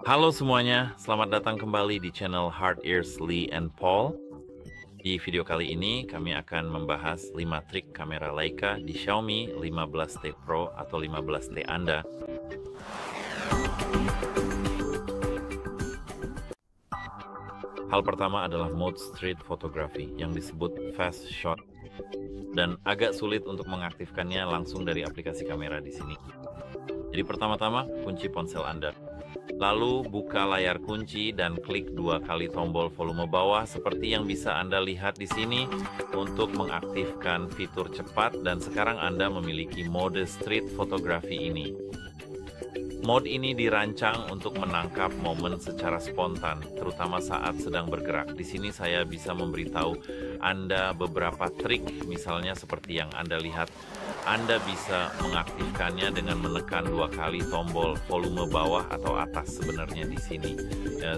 Halo semuanya, selamat datang kembali di channel Hard Ears Lee and Paul. Di video kali ini kami akan membahas 5 trik kamera Leica di Xiaomi 15T Pro atau 15T Anda. Hal pertama adalah mode street photography yang disebut fast shot dan agak sulit untuk mengaktifkannya langsung dari aplikasi kamera di sini. Jadi pertama-tama kunci ponsel Anda. Lalu buka layar kunci dan klik 2 kali tombol volume bawah seperti yang bisa Anda lihat di sini untuk mengaktifkan fitur cepat, dan sekarang Anda memiliki mode street photography ini. Mode ini dirancang untuk menangkap momen secara spontan, terutama saat sedang bergerak. Di sini saya bisa memberitahu Anda beberapa trik, misalnya seperti yang Anda lihat. Anda bisa mengaktifkannya dengan menekan 2 kali tombol volume bawah atau atas sebenarnya di sini.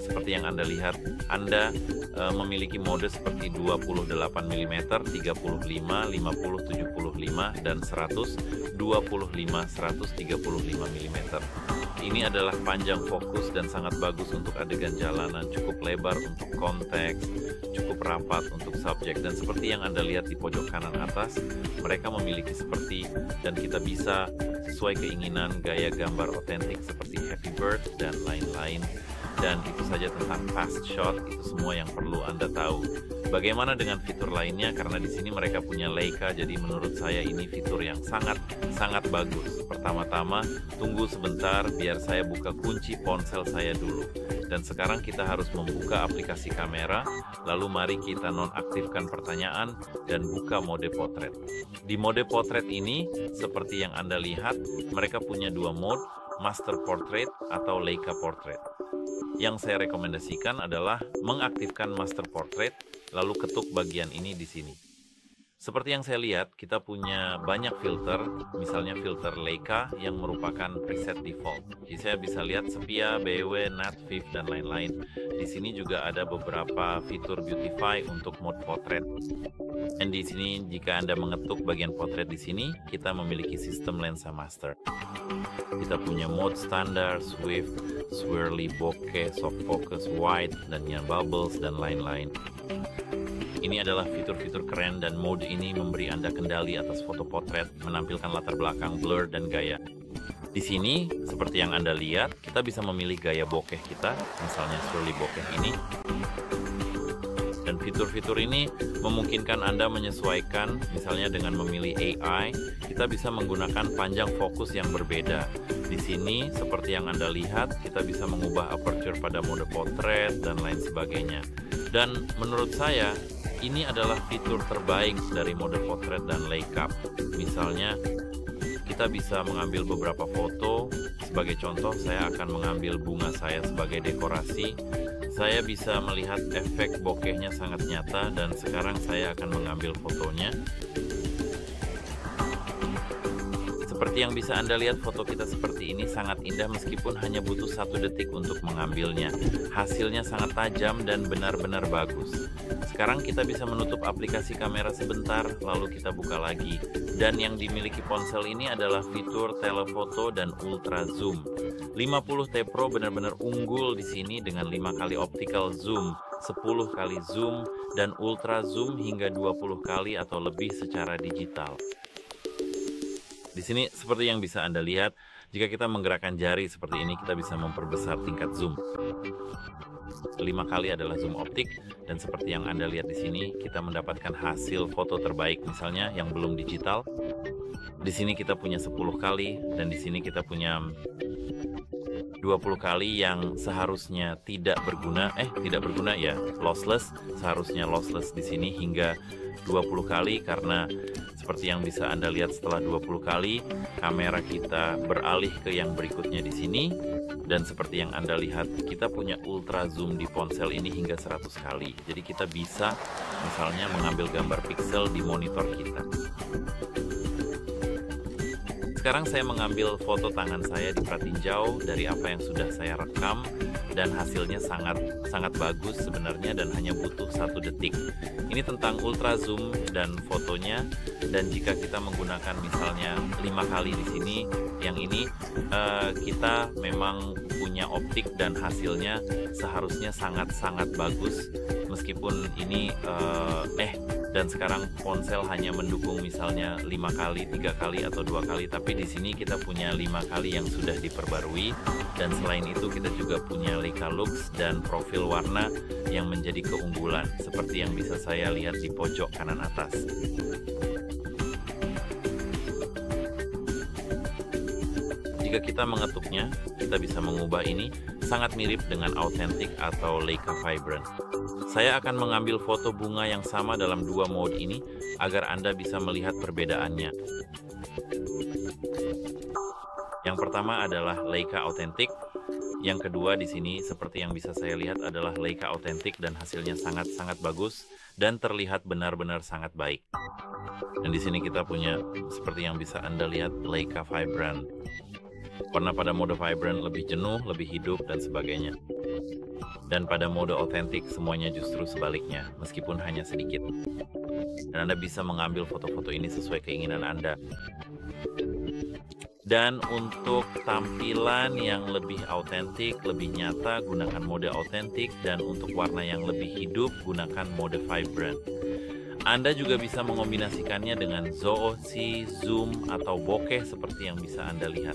Seperti yang Anda lihat, Anda memiliki mode seperti 28 mm, 35, 50, 75, dan 100, 25, 135 mm. Ini adalah panjang fokus dan sangat bagus untuk adegan jalanan, cukup lebar untuk konteks, cukup rapat untuk subjek, dan seperti yang Anda lihat di pojok kanan atas, mereka memiliki seperti, dan kita bisa sesuai keinginan gaya gambar otentik seperti Happy Bird dan lain-lain. Dan itu saja tentang fast shot, itu semua yang perlu Anda tahu. Bagaimana dengan fitur lainnya? Karena di sini mereka punya Leica, jadi menurut saya ini fitur yang sangat bagus. Pertama-tama, tunggu sebentar biar saya buka kunci ponsel saya dulu. Dan sekarang kita harus membuka aplikasi kamera, lalu mari kita nonaktifkan pertanyaan dan buka mode potret. Di mode potret ini, seperti yang Anda lihat, mereka punya 2 mode, Master Portrait atau Leica Portrait. Yang saya rekomendasikan adalah mengaktifkan Master Portrait, lalu ketuk bagian ini di sini. Seperti yang saya lihat, kita punya banyak filter, misalnya filter Leica yang merupakan preset default. Jadi saya bisa lihat sepia, BW, Nat, Viv, dan lain-lain. Di sini juga ada beberapa fitur beautify untuk mode potret. Dan di sini jika Anda mengetuk bagian potret di sini, kita memiliki sistem lensa master. Kita punya mode standar, swift, swirly, bokeh, soft focus, wide, dan yang bubbles, dan lain-lain. Ini adalah fitur-fitur keren, dan mode ini memberi Anda kendali atas foto potret, menampilkan latar belakang, blur, dan gaya. Di sini, seperti yang Anda lihat, kita bisa memilih gaya bokeh kita, misalnya swirly bokeh ini. Dan fitur-fitur ini memungkinkan Anda menyesuaikan, misalnya dengan memilih AI, kita bisa menggunakan panjang fokus yang berbeda. Di sini, seperti yang Anda lihat, kita bisa mengubah aperture pada mode potret dan lain sebagainya. Dan menurut saya, ini adalah fitur terbaik dari mode potret dan Leica. Misalnya, kita bisa mengambil beberapa foto. Sebagai contoh, saya akan mengambil bunga saya sebagai dekorasi. Saya bisa melihat efek bokehnya sangat nyata, dan sekarang saya akan mengambil fotonya. Seperti yang bisa Anda lihat, foto kita seperti ini sangat indah meskipun hanya butuh 1 detik untuk mengambilnya. Hasilnya sangat tajam dan benar-benar bagus. Sekarang kita bisa menutup aplikasi kamera sebentar, lalu kita buka lagi. Dan yang dimiliki ponsel ini adalah fitur telefoto dan ultra zoom. 50T Pro benar-benar unggul di sini dengan 5 kali optical zoom, 10 kali zoom, dan ultra zoom hingga 20 kali atau lebih secara digital. Di sini seperti yang bisa Anda lihat, jika kita menggerakkan jari seperti ini, kita bisa memperbesar tingkat zoom. 5 kali adalah zoom optik, dan seperti yang Anda lihat di sini, kita mendapatkan hasil foto terbaik, misalnya yang belum digital. Di sini kita punya 10 kali, dan di sini kita punya 20 kali yang seharusnya tidak berguna ya, lossless, seharusnya lossless di sini hingga 20 kali, karena seperti yang bisa Anda lihat setelah 20 kali, kamera kita beralih ke yang berikutnya di sini, dan seperti yang Anda lihat, kita punya ultra zoom di ponsel ini hingga 100 kali. Jadi kita bisa misalnya mengambil gambar pixel di monitor kita. sekarang saya mengambil foto tangan saya di Pratinjau dari apa yang sudah saya rekam, dan hasilnya sangat bagus sebenarnya dan hanya butuh 1 detik. Ini tentang ultra zoom dan fotonya, dan jika kita menggunakan misalnya 5 kali di sini, yang ini kita memang punya optik dan hasilnya seharusnya sangat bagus, meskipun ini dan sekarang ponsel hanya mendukung misalnya 5 kali, 3 kali atau 2 kali, tapi di sini kita punya 5 kali yang sudah diperbarui, dan selain itu kita juga punya Leica Lux dan profil warna yang menjadi keunggulan seperti yang bisa saya lihat di pojok kanan atas. Jika kita mengetuknya, kita bisa mengubah ini sangat mirip dengan Authentic atau Leica Vibrant. Saya akan mengambil foto bunga yang sama dalam 2 mode ini agar Anda bisa melihat perbedaannya. Yang pertama adalah Leica Authentic. Yang kedua di sini seperti yang bisa saya lihat adalah Leica Authentic dan hasilnya sangat bagus dan terlihat benar-benar sangat baik. Dan di sini kita punya seperti yang bisa Anda lihat Leica Vibrant. Warna pada mode Vibrant lebih jenuh, lebih hidup, dan sebagainya. Dan pada mode Authentic semuanya justru sebaliknya, meskipun hanya sedikit. Dan Anda bisa mengambil foto-foto ini sesuai keinginan Anda. Dan untuk tampilan yang lebih autentik, lebih nyata, gunakan mode Authentic, dan untuk warna yang lebih hidup, gunakan mode Vibrant. Anda juga bisa mengombinasikannya dengan Zoom, Zoom, atau bokeh seperti yang bisa Anda lihat.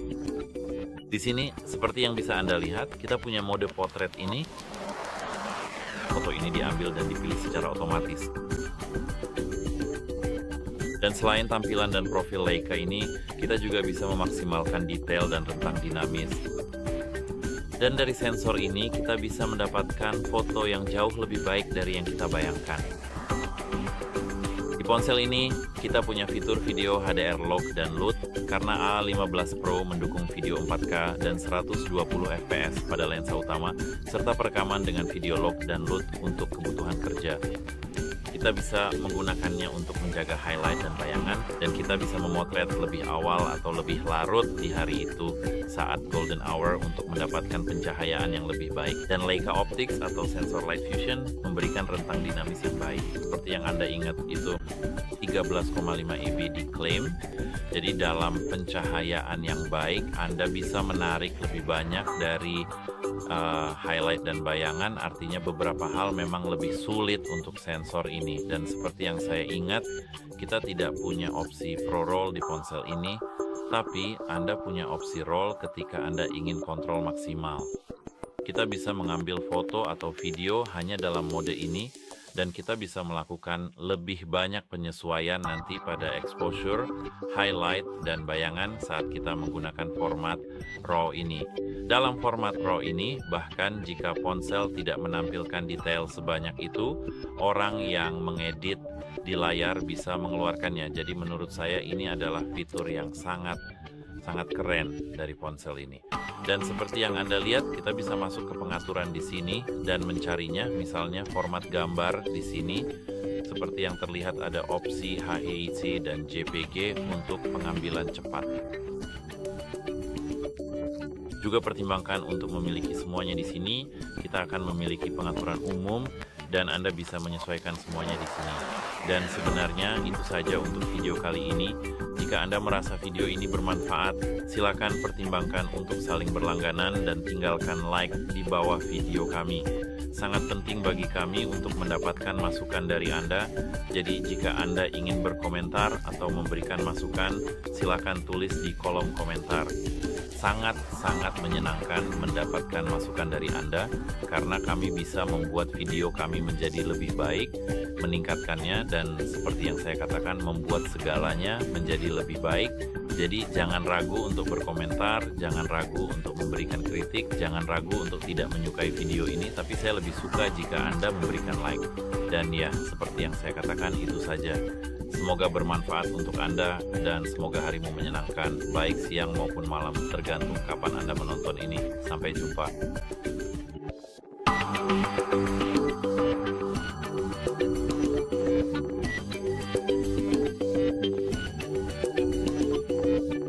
Di sini, seperti yang bisa Anda lihat, kita punya mode potret ini. Foto ini diambil dan dipilih secara otomatis. Dan selain tampilan dan profil Leica ini, kita juga bisa memaksimalkan detail dan rentang dinamis. Dan dari sensor ini, kita bisa mendapatkan foto yang jauh lebih baik dari yang kita bayangkan. Di ponsel ini, kita punya fitur video HDR Lock dan LUT karena A15 Pro mendukung video 4K dan 120 fps pada lensa utama, serta perekaman dengan video lock dan LUT untuk kebutuhan kerja. Kita bisa menggunakannya untuk menjaga highlight dan bayangan, dan kita bisa memotret lebih awal atau lebih larut di hari itu saat golden hour untuk mendapatkan pencahayaan yang lebih baik. Dan Leica Optics atau sensor light fusion memberikan rentang dinamis yang baik. Seperti yang Anda ingat itu 13,5 EB diklaim. Jadi dalam pencahayaan yang baik, Anda bisa menarik lebih banyak dari highlight dan bayangan. Artinya beberapa hal memang lebih sulit untuk sensor ini. Dan seperti yang saya ingat, kita tidak punya opsi Pro Roll di ponsel ini, tapi Anda punya opsi Roll ketika Anda ingin kontrol maksimal. Kita bisa mengambil foto atau video hanya dalam mode ini, dan kita bisa melakukan lebih banyak penyesuaian nanti pada exposure, highlight, dan bayangan saat kita menggunakan format RAW ini. Dalam format RAW ini, bahkan jika ponsel tidak menampilkan detail sebanyak itu, orang yang mengedit di layar bisa mengeluarkannya. Jadi menurut saya ini adalah fitur yang sangat keren dari ponsel ini. Dan seperti yang Anda lihat, kita bisa masuk ke pengaturan di sini dan mencarinya, misalnya format gambar di sini. Seperti yang terlihat ada opsi HEIC dan JPG untuk pengambilan cepat. Juga pertimbangkan untuk memiliki semuanya di sini. Kita akan memiliki pengaturan umum dan Anda bisa menyesuaikan semuanya di sini. Dan sebenarnya itu saja untuk video kali ini. Jika Anda merasa video ini bermanfaat, silakan pertimbangkan untuk saling berlangganan dan tinggalkan like di bawah video kami. Sangat penting bagi kami untuk mendapatkan masukan dari Anda. Jadi jika Anda ingin berkomentar atau memberikan masukan, silakan tulis di kolom komentar. Sangat menyenangkan mendapatkan masukan dari Anda karena kami bisa membuat video kami menjadi lebih baik, meningkatkannya, dan seperti yang saya katakan, membuat segalanya menjadi lebih baik. Jadi jangan ragu untuk berkomentar, jangan ragu untuk memberikan kritik, jangan ragu untuk tidak menyukai video ini, tapi saya lebih suka jika Anda memberikan like. Dan ya, seperti yang saya katakan, itu saja. Semoga bermanfaat untuk Anda dan semoga harimu menyenangkan, baik siang maupun malam, tergantung kapan Anda menonton ini. Sampai jumpa.